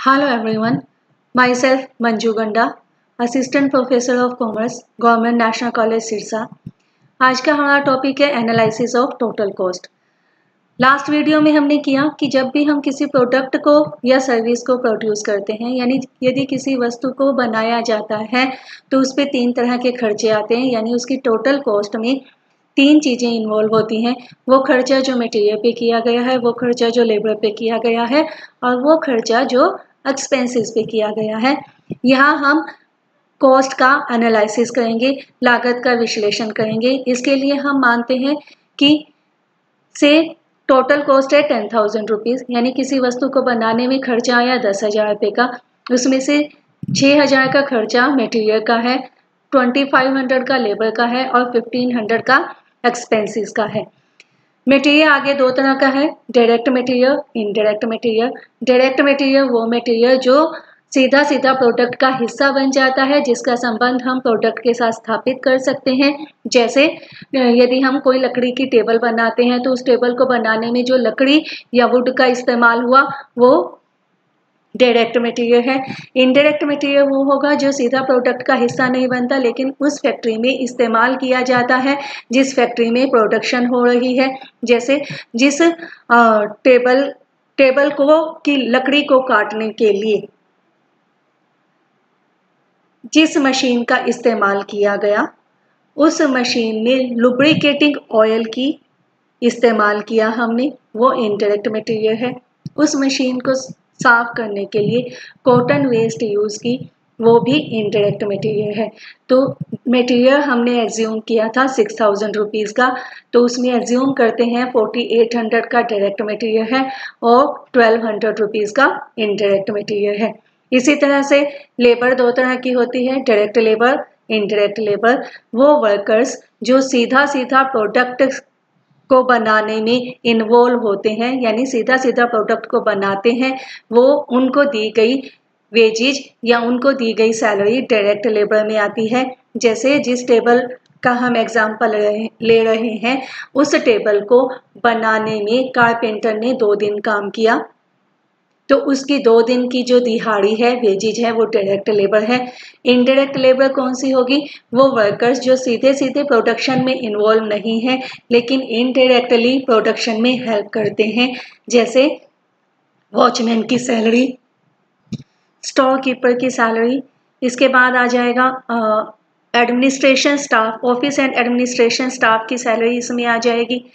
Hello everyone, myself Manju Ganda, Assistant Professor of Commerce, Government National College Sirsa. आज का हमारा topic है analysis of total cost. Last video में हमने किया कि जब भी हम किसी प्रोडक्ट को या सर्विस को प्रोड्यूस करते हैं, यानी यदि किसी वस्तु को बनाया जाता है तो उस पर 3 तरह के खर्चे आते हैं, यानी उसकी टोटल कॉस्ट में 3 चीज़ें इन्वॉल्व होती हैं। वो खर्चा जो मटेरियल पे किया गया है, वो खर्चा जो लेबर पे किया गया है, और वो खर्चा जो एक्सपेंसेस पे किया गया है। यहाँ हम कॉस्ट का एनालिसिस करेंगे, लागत का विश्लेषण करेंगे। इसके लिए हम मानते हैं कि से टोटल कॉस्ट है 10,000 रुपीज़, यानी किसी वस्तु को बनाने में खर्चा आया 10,000 रुपये का। उसमें से 6,000 का खर्चा मटेरियल का है, 2,500 का लेबर का है और 1,500 का एक्सपेंसेस का है। मटेरियल आगे 2 तरह का है, direct material, indirect material. Direct material वो मटेरियल जो सीधा प्रोडक्ट का हिस्सा बन जाता है, जिसका संबंध हम प्रोडक्ट के साथ स्थापित कर सकते हैं। जैसे यदि हम कोई लकड़ी की टेबल बनाते हैं तो उस टेबल को बनाने में जो लकड़ी या वुड का इस्तेमाल हुआ वो डायरेक्ट मटेरियल है। इनडायरेक्ट मटेरियल वो होगा जो सीधा प्रोडक्ट का हिस्सा नहीं बनता, लेकिन उस फैक्ट्री में इस्तेमाल किया जाता है जिस फैक्ट्री में प्रोडक्शन हो रही है। जैसे जिस टेबल को की लकड़ी को काटने के लिए जिस मशीन का इस्तेमाल किया गया, उस मशीन में लुब्रिकेटिंग ऑयल की इस्तेमाल किया हमने, वो इनडायरेक्ट मटेरियल है। उस मशीन को साफ करने के लिए कॉटन वेस्ट यूज़ की, वो भी इनडायरेक्ट मटेरियल है। तो मटेरियल हमने एज्यूम किया था 6,000 रुपीज़ का, तो उसमें एज्यूम करते हैं 4,800 का डायरेक्ट मटेरियल है और 1,200 रुपीज़ का इनडायरेक्ट मटेरियल है। इसी तरह से लेबर 2 तरह की होती है, डायरेक्ट लेबर, इनडायरेक्ट लेबर। वो वर्कर्स जो सीधा प्रोडक्ट को बनाने में इन्वॉल्व होते हैं, यानी सीधा प्रोडक्ट को बनाते हैं, वो उनको दी गई वेजेज या उनको दी गई सैलरी डायरेक्ट लेबर में आती है। जैसे जिस टेबल का हम एग्जाम्पल ले रहे हैं, उस टेबल को बनाने में कारपेंटर ने 2 दिन काम किया, तो उसकी 2 दिन की जो दिहाड़ी है, वेजेज है, वो डायरेक्ट लेबर है। इनडायरेक्ट लेबर कौन सी होगी? वो वर्कर्स जो सीधे प्रोडक्शन में इन्वॉल्व नहीं है, लेकिन इनडायरेक्टली प्रोडक्शन में हेल्प करते हैं। जैसे वॉचमैन की सैलरी, स्टोर कीपर की सैलरी। इसके बाद आ जाएगा administration staff, office and administration staff की सैलरी इसमें आ जाएगी।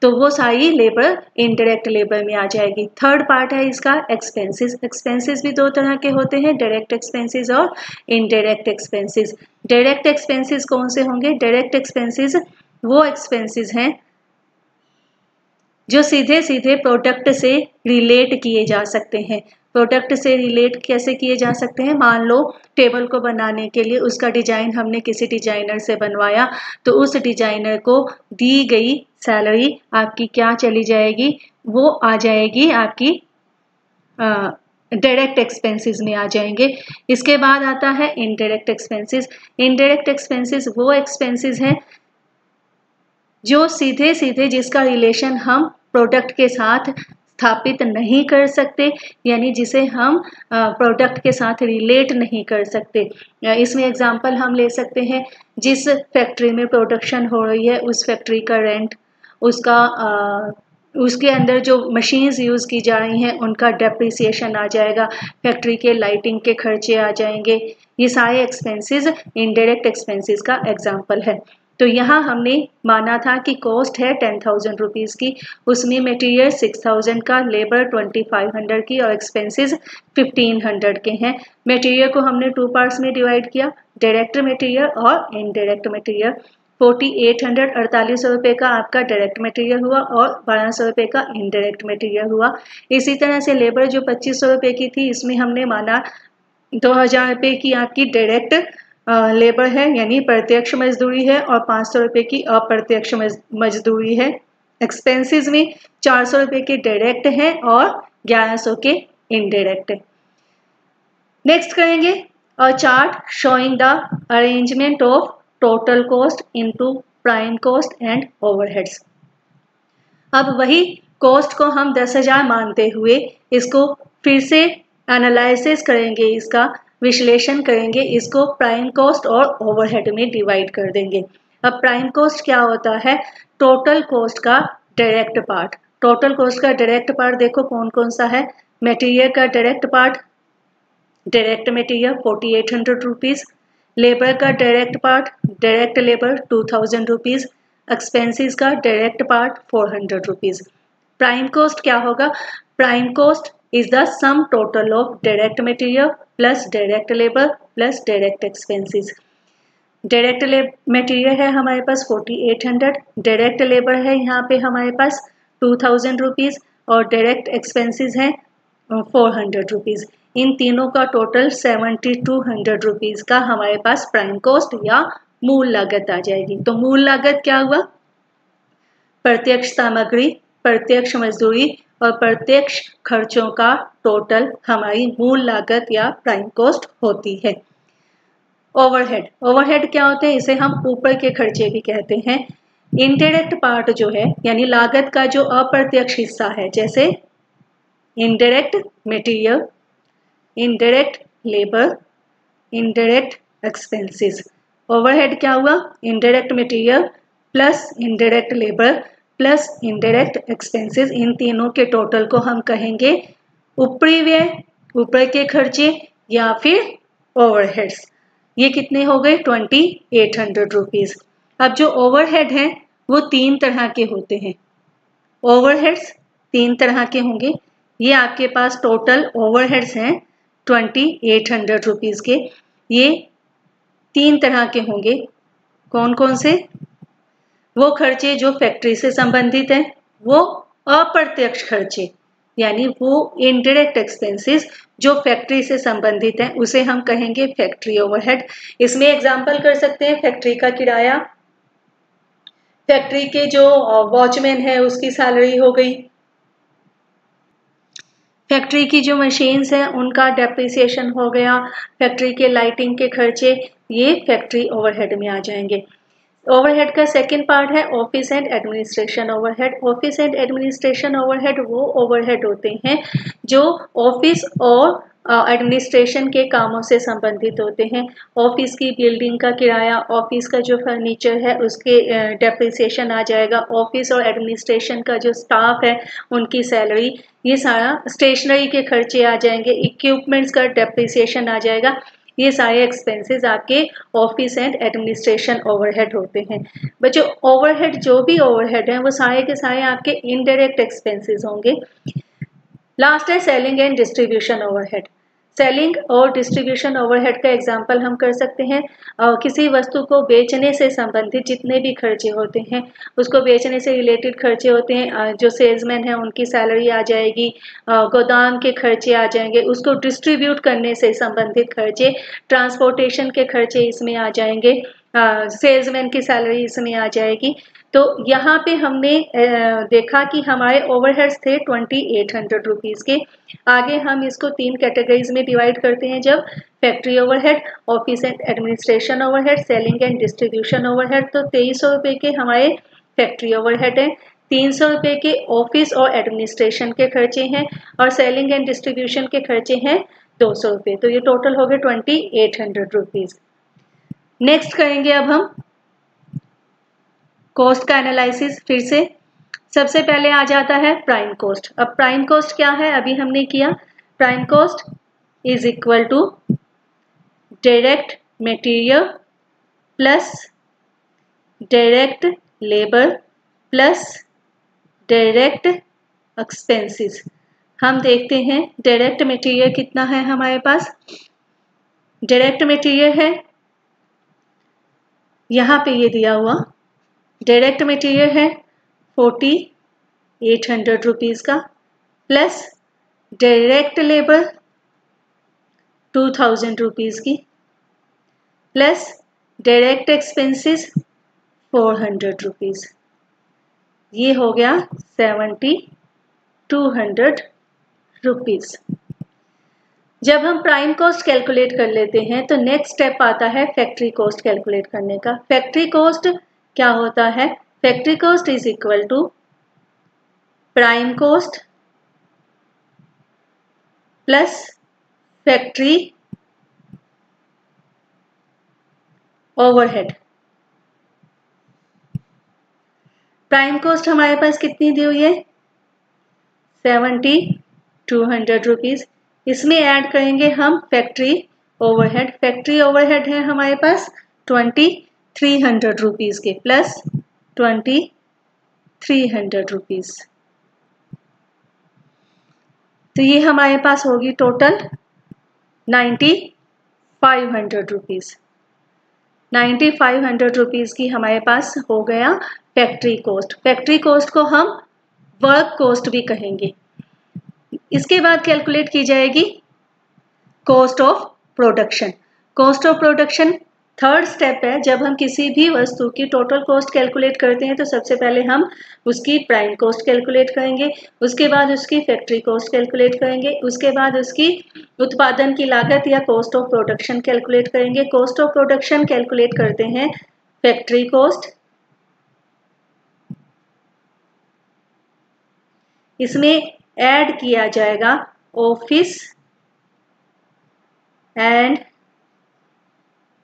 तो वो सारी लेबर इनडायरेक्ट लेबर में आ जाएगी। थर्ड पार्ट है इसका एक्सपेंसेस। एक्सपेंसेस भी 2 तरह के होते हैं, डायरेक्ट एक्सपेंसेस और इनडायरेक्ट एक्सपेंसेस। डायरेक्ट एक्सपेंसेस कौन से होंगे? डायरेक्ट एक्सपेंसेस वो एक्सपेंसेस हैं जो सीधे प्रोडक्ट से रिलेट किए जा सकते हैं। प्रोडक्ट से रिलेट कैसे किए जा सकते हैं? मान लो टेबल को बनाने के लिए उसका डिजाइन हमने किसी डिजाइनर से बनवाया, तो उस डिजाइनर को दी गई सैलरी आपकी क्या चली जाएगी? वो आ जाएगी आपकी डायरेक्ट एक्सपेंसेस में आ जाएंगे। इसके बाद आता है इनडायरेक्ट एक्सपेंसेस। इनडायरेक्ट एक्सपेंसेस वो एक्सपेंसेस हैं जो सीधे जिसका रिलेशन हम प्रोडक्ट के साथ स्थापित नहीं कर सकते, यानी जिसे हम प्रोडक्ट के साथ रिलेट नहीं कर सकते। इसमें एग्जांपल हम ले सकते हैं, जिस फैक्ट्री में प्रोडक्शन हो रही है उस फैक्ट्री का रेंट, उसके अंदर जो मशीन्स यूज़ की जा रही हैं उनका डेप्रिसिएशन आ जाएगा, फैक्ट्री के लाइटिंग के खर्चे आ जाएंगे। ये सारे एक्सपेंसेस इनडायरेक्ट एक्सपेंसेस का एग्जांपल है। तो यहाँ हमने माना था कि कॉस्ट है 10,000 रुपीज़ की, उसमें मटेरियल 6,000 का, लेबर 2,500 की और एक्सपेंसेस 1,500 के हैं। मटेरियल को हमने 2 पार्ट्स में डिवाइड किया, डायरेक्ट मटेरियल और इनडायरेक्ट मटेरियल। 4,800 4800 रुपये का आपका डायरेक्ट मटेरियल हुआ और 1,200 रुपये का इनडायरेक्ट मटेरियल हुआ। इसी तरह से लेबर जो 2,500 रुपये की थी, इसमें हमने माना 2,000 रुपये की आपकी डायरेक्ट लेबर है, यानी प्रत्यक्ष मजदूरी है, और 500 रुपये की अप्रत्यक्ष मजदूरी है। एक्सपेंसेस में 400 रुपये के डायरेक्ट है और 1,100 के इनडायरेक्ट है। नेक्स्ट करेंगे अ chart showing the arrangement of total cost into prime cost and overheads. अब वही कॉस्ट को हम 10,000 मानते हुए इसको फिर से एनालिसिस करेंगे, इसका विश्लेषण करेंगे, इसको प्राइम कॉस्ट और ओवरहेड में डिवाइड कर देंगे। अब प्राइम कॉस्ट क्या होता है? टोटल कॉस्ट का डायरेक्ट पार्ट। टोटल कॉस्ट का डायरेक्ट पार्ट देखो कौन कौन सा है। मटेरियल का direct part, direct material 4800 rupees. Labour का direct part, direct labour 2000 rupees. Expenses का direct part 400 rupees. Prime cost क्या होगा? Prime cost is the sum total of direct material plus direct labour plus direct expenses. Direct material है हमारे पास 4800, direct labour है यहाँ पे हमारे पास 2000 रुपीज़ और डायरेक्ट एक्सपेंसेस हैं 400 रुपीज़। इन तीनों का टोटल 7200 रुपीज़ का हमारे पास प्राइम कॉस्ट या मूल लागत आ जाएगी। तो मूल लागत क्या हुआ? प्रत्यक्ष सामग्री, प्रत्यक्ष मजदूरी और प्रत्यक्ष खर्चों का टोटल हमारी मूल लागत या प्राइम कॉस्ट होती है। ओवरहेड, ओवरहेड क्या होते हैं? इसे हम ऊपर के खर्चे भी कहते हैं। इनडायरेक्ट पार्ट जो है यानी लागत का जो अप्रत्यक्ष हिस्सा है, जैसे indirect material, indirect labour, indirect expenses. Overhead क्या हुआ? Indirect material plus indirect labour plus indirect expenses, इन तीनों के टोटल को हम कहेंगे ऊपरी व्यय, ऊपर के खर्चे या फिर ओवरहेड्स। ये कितने हो गए? 2800 रुपीज़। अब जो ओवरहेड हैं वो तीन तरह के होते हैं। ओवरहेड्स तीन तरह के होंगे। ये आपके पास टोटल ओवरहेड्स हैं 2800 रुपीज़ के। ये तीन तरह के होंगे। कौन कौन से? वो खर्चे जो फैक्ट्री से संबंधित हैं, वो अप्रत्यक्ष खर्चे यानी वो इनडायरेक्ट एक्सपेंसेस जो फैक्ट्री से संबंधित हैं, उसे हम कहेंगे फैक्ट्री ओवरहेड। इसमें एग्जांपल कर सकते हैं फैक्ट्री का किराया, फैक्ट्री के जो वॉचमैन है उसकी सैलरी हो गई, फैक्ट्री की जो मशीन्स हैं उनका डेप्रिसिएशन हो गया, फैक्ट्री के लाइटिंग के खर्चे, ये फैक्ट्री ओवरहेड में आ जाएंगे। ओवरहेड का सेकंड पार्ट है office and administration overhead. Office and administration overhead वो ओवरहेड होते हैं जो ऑफिस और एडमिनिस्ट्रेशन के कामों से संबंधित होते हैं। ऑफिस की बिल्डिंग का किराया, ऑफिस का जो फर्नीचर है उसके डेप्रिसिएशन आ जाएगा, ऑफिस और एडमिनिस्ट्रेशन का जो स्टाफ है उनकी सैलरी, ये सारा स्टेशनरी के खर्चे आ जाएंगे, इक्विपमेंट्स का डेप्रिसिएशन आ जाएगा। ये सारे एक्सपेंसेस आपके ऑफिस एंड एडमिनिस्ट्रेशन ओवरहेड होते हैं। बच्चों ओवरहेड जो भी ओवरहेड हैं वो सारे के सारे आपके इनडायरेक्ट एक्सपेंसेस होंगे। लास्ट है selling and distribution overhead. Selling और डिस्ट्रीब्यूशन ओवरहेड का एग्जांपल हम कर सकते हैं किसी वस्तु को बेचने से संबंधित जितने भी खर्चे होते हैं, उसको बेचने से रिलेटेड खर्चे होते हैं, जो सेल्समैन है उनकी सैलरी आ जाएगी, गोदाम के खर्चे आ जाएंगे, उसको डिस्ट्रीब्यूट करने से संबंधित खर्चे, ट्रांसपोर्टेशन के खर्चे इसमें आ जाएंगे, सेल्समैन की सैलरी इसमें आ जाएगी। तो यहाँ पे हमने देखा कि हमारे ओवरहेड्स थे 2800 रुपीज़ के। आगे हम इसको तीन कैटेगरीज में डिवाइड करते हैं, जब factory overhead, office and administration overhead, selling and distribution overhead. तो 2300 रुपये के हमारे फैक्ट्री ओवरहेड हैं, 300 रुपये के ऑफिस और एडमिनिस्ट्रेशन के खर्चे हैं और सेलिंग एंड डिस्ट्रीब्यूशन के खर्चे हैं 200 रुपये। तो ये टोटल हो गए 2800 रुपीज़। नेक्स्ट करेंगे अब हम कॉस्ट का एनालिसिस। फिर से सबसे पहले आ जाता है प्राइम कॉस्ट। अब प्राइम कॉस्ट क्या है अभी हमने किया, prime cost is equal to direct material plus direct labour plus direct expenses. हम देखते हैं डायरेक्ट मटेरियल कितना है हमारे पास। डायरेक्ट मटेरियल है यहाँ पे ये दिया हुआ, डायरेक्ट मटेरियल है 4800 रुपीज़ का प्लस डायरेक्ट लेबर 2000 रुपीज़ की प्लस डायरेक्ट एक्सपेंसेस 400 रुपीज़। ये हो गया 7200 रुपीज़। जब हम प्राइम कॉस्ट कैलकुलेट कर लेते हैं तो नेक्स्ट स्टेप आता है फैक्ट्री कॉस्ट कैलकुलेट करने का। फैक्ट्री कॉस्ट क्या होता है? Factory cost is equal to prime cost plus factory overhead. Prime cost हमारे पास कितनी दी हुई है 7200 रुपीज। इसमें ऐड करेंगे हम फैक्ट्री ओवरहेड। फैक्ट्री ओवरहेड है हमारे पास 2300 रुपीज के प्लस 2300 रुपीज। तो ये हमारे पास होगी टोटल 9500 रुपीज। 9500 रुपीज की हमारे पास हो गया फैक्ट्री कॉस्ट। फैक्ट्री कॉस्ट को हम वर्क कॉस्ट भी कहेंगे। इसके बाद कैलकुलेट की जाएगी cost of production. Cost of production third step है। जब हम किसी भी वस्तु की टोटल कॉस्ट कैलकुलेट करते हैं तो सबसे पहले हम उसकी प्राइम कॉस्ट कैलकुलेट करेंगे, उसके बाद उसकी फैक्ट्री कॉस्ट कैलकुलेट करेंगे, उसके बाद उसकी उत्पादन की लागत या कॉस्ट ऑफ प्रोडक्शन कैलकुलेट करेंगे। कॉस्ट ऑफ प्रोडक्शन कैलकुलेट करते हैं फैक्ट्री कॉस्ट, इसमें ऐड किया जाएगा office and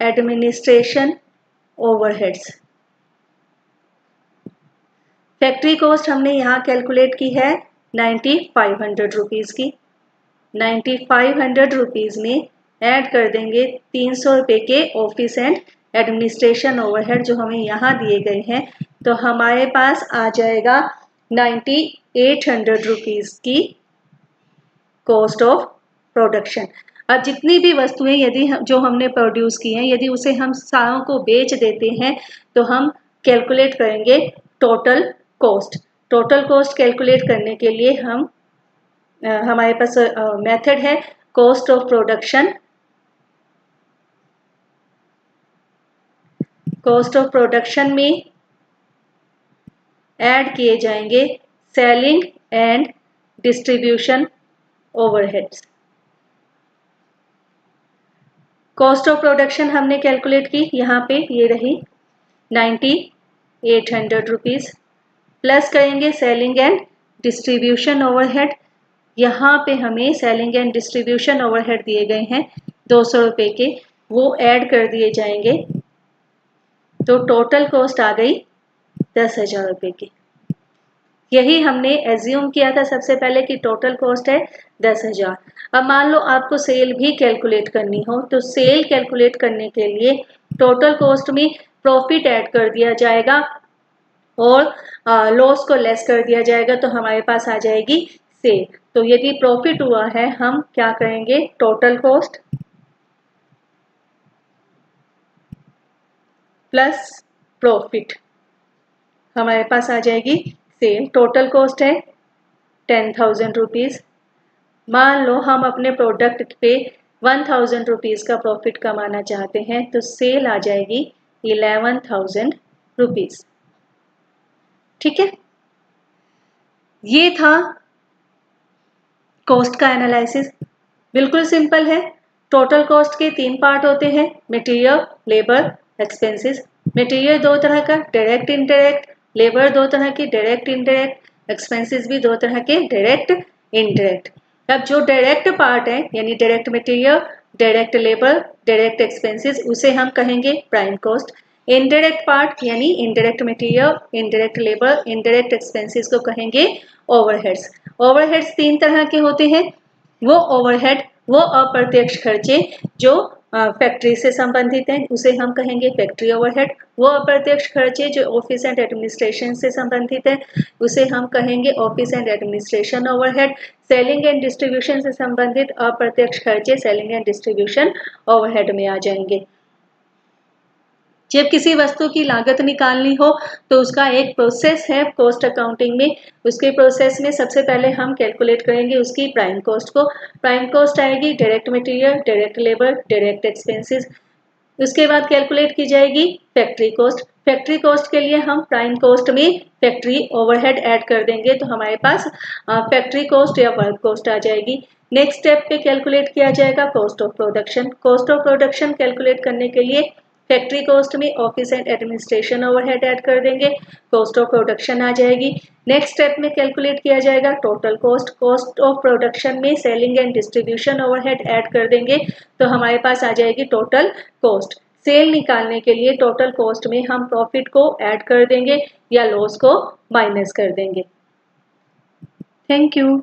administration overheads. Factory cost हमने यहाँ कैलकुलेट की है 9500 रुपीज़ की। 9500 रुपीज़ में ऐड कर देंगे 300 रुपये के ऑफिस एंड एडमिनिस्ट्रेशन ओवरहेड जो हमें यहाँ दिए गए हैं। तो हमारे पास आ जाएगा 9800 रुपीज़ की कॉस्ट ऑफ प्रोडक्शन। अब जितनी भी वस्तुएं यदि जो हमने प्रोड्यूस की हैं यदि उसे हम सारों को बेच देते हैं तो हम कैलकुलेट करेंगे total cost. Total cost calculate करने के लिए हम हमारे पास मेथड है cost of production. Cost of production में ऐड किए जाएंगे selling and distribution overheads. Cost of production हमने कैलकुलेट की, यहाँ पे ये रही 9800 रुपीज़, प्लस करेंगे सेलिंग एंड डिस्ट्रीब्यूशन ओवरहेड। यहाँ पे हमें सेलिंग एंड डिस्ट्रीब्यूशन ओवरहेड दिए गए हैं 200 रुपये के, वो ऐड कर दिए जाएंगे तो टोटल कॉस्ट आ गई 10,000 रुपये की। यही हमने एज्यूम किया था सबसे पहले कि टोटल कॉस्ट है 10,000। अब मान लो आपको सेल भी कैलकुलेट करनी हो तो सेल कैलकुलेट करने के लिए टोटल कॉस्ट में प्रॉफिट ऐड कर दिया जाएगा और लॉस को लेस कर दिया जाएगा तो हमारे पास आ जाएगी सेल। तो यदि प्रॉफिट हुआ है हम क्या करेंगे टोटल कॉस्ट प्लस प्रॉफिट, हमारे पास आ जाएगी सेल। टोटल कॉस्ट है 10,000 रुपीज़। मान लो हम अपने प्रोडक्ट पे 1,000 रुपीज़ का प्रॉफिट कमाना चाहते हैं तो सेल आ जाएगी 11,000 रुपीज़। ठीक है, ये था कॉस्ट का एनालिसिस। बिल्कुल सिंपल है। टोटल कॉस्ट के 3 पार्ट होते हैं, मटेरियल, लेबर, एक्सपेंसेस। मटेरियल 2 तरह का, डायरेक्ट इनडायरेक्ट। लेबर 2 तरह की, डायरेक्ट इनडायरेक्ट। एक्सपेंसेस भी 2 तरह के, डायरेक्ट इनडायरेक्ट। अब जो डायरेक्ट पार्ट है यानी direct material, direct labour, direct expenses, उसे हम कहेंगे प्राइम कॉस्ट। इनडायरेक्ट पार्ट यानी indirect material, indirect labour, indirect expenses को कहेंगे ओवरहेड्स। ओवरहेड्स 3 तरह के होते हैं। वो ओवरहेड, वो अप्रत्यक्ष खर्चे जो फैक्ट्री से संबंधित हैं उसे हम कहेंगे फैक्ट्री ओवरहेड। वो अप्रत्यक्ष खर्चे जो ऑफिस एंड एडमिनिस्ट्रेशन से संबंधित है उसे हम कहेंगे office and administration overhead. Selling and distribution से संबंधित अप्रत्यक्ष खर्चे सेलिंग एंड डिस्ट्रीब्यूशन ओवरहेड में आ जाएंगे। जब किसी वस्तु की लागत निकालनी हो तो उसका एक प्रोसेस है कॉस्ट अकाउंटिंग में। उसके प्रोसेस में सबसे पहले हम कैलकुलेट करेंगे उसकी प्राइम कॉस्ट को। प्राइम कॉस्ट आएगी direct material, direct labour, direct expenses. उसके बाद कैलकुलेट की जाएगी फैक्ट्री कॉस्ट। फैक्ट्री कॉस्ट के लिए हम प्राइम कॉस्ट में फैक्ट्री ओवरहेड ऐड कर देंगे तो हमारे पास फैक्ट्री कॉस्ट या वर्क कॉस्ट आ जाएगी। नेक्स्ट स्टेप पे कैलकुलेट किया जाएगा cost of production. Cost of production calculate करने के लिए फैक्ट्री कॉस्ट में office and administration overhead add कर देंगे, कॉस्ट ऑफ प्रोडक्शन आ जाएगी। नेक्स्ट स्टेप में कैलकुलेट किया जाएगा total cost, cost of production में selling and distribution overhead add कर देंगे तो हमारे पास आ जाएगी टोटल कॉस्ट। सेल निकालने के लिए टोटल कॉस्ट में हम प्रॉफिट को ऐड कर देंगे या लॉस को माइनस कर देंगे। Thank you.